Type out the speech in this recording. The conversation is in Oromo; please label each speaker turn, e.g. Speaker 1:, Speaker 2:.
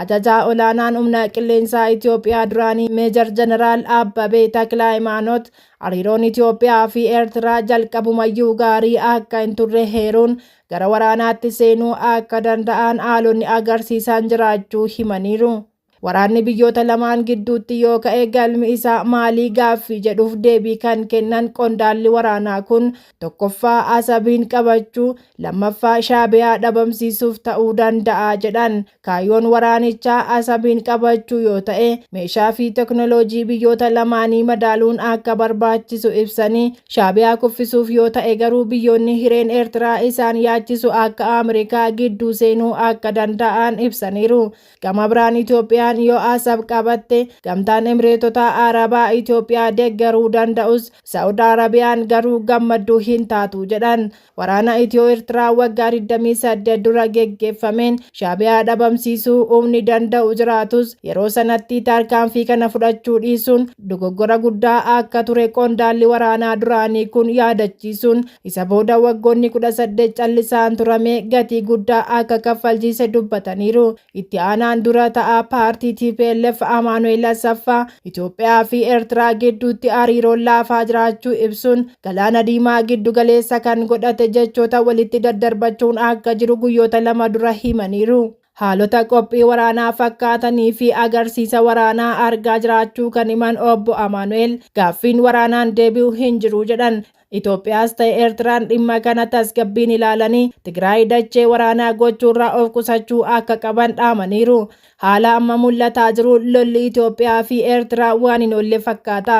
Speaker 1: Ajajaa olaanaan humna qilleensaa Itoophiyaa duraanii Meejar Jeneraal Abbabee Taklahaymaanot hariiroon Itoophiyaa fi Eertiraa jalqabumayyuu gaarii akka hin turre heeruun gara waraanaatti seenuu akka danda'an haalonni agarsiisan jiraachuu himaniiru. Waraanni biyyoota lamaan gidduutti yoo ka'e galmi isaa maalii gaaffii jedhuuf deebii kan kennan qondaalli waraanaa kun tokkoffaa Asabiin qabachuu, lammaffaa Shaabiyaa dhabamsiisuuf ta'uu danda'a jedhan. Kaayyoon waraanichaa Asabiin qabachuu yoo ta'e meeshaa fi teknooloojii biyyoota lamaanii madaaluun akka barbaachisu ibsanii Shaabiyaa kuffisuuf yoo ta'e garuu biyyoonni hireen Eertiraa isaan yaachisu akka Ameerikaa gidduu seenuu akka danda'an ibsaniiru. Gama biraan Itoophiyaan yoo Asab qabatte gamtaan Emireetota Arabaa Itoophiyaa deeggaruu danda'us Saa'ud Arabiyaan garuu gammadduu hin taatu jedhan. Waraana Itiyoo Eertiraa waggaa 28 dura geggeeffameen Shaabiyaa dhabamsiisuu humni danda'u jiraatus yeroo sanatti tarkaanfii kana fudhachuu dhiisuun dogoggora guddaa akka ture qondaalli waraanaa duraanii kun yaadachiisuun isa booda waggoonni 18 callisaan turame gatii guddaa akka kaffalchiise dubbataniiru. Itti aanaan dura ta'aa paartii TPLF Amaanuel Asaffaa Itoophiyaa fi Eertiraa gidduutti hariiroon laafaa jiraachuu ibsuun galaana diimaa giddu galeessa kan godhate jechoota walitti daddarbachuun akka jiru guyyoota 2 dura himaniiru. Haalota qophii waraanaa fakkaatanii fi agarsiisa waraanaa argaa jiraachuu kan himan obbo Amaanuel gaaffiin waraanaan deebi'u hin jiru jedhan. Itoophiyaas ta'e Eertiraan dhimma kana tasgabbiin ilaalanii Tigraay dachee waraanaa gochuurraa of qusachuu akka qaban dhaamaniiru. Haala amma mul'ataa jiru lolli Itoophiyaa fi Eertiraa waan hin oolle fakkaata.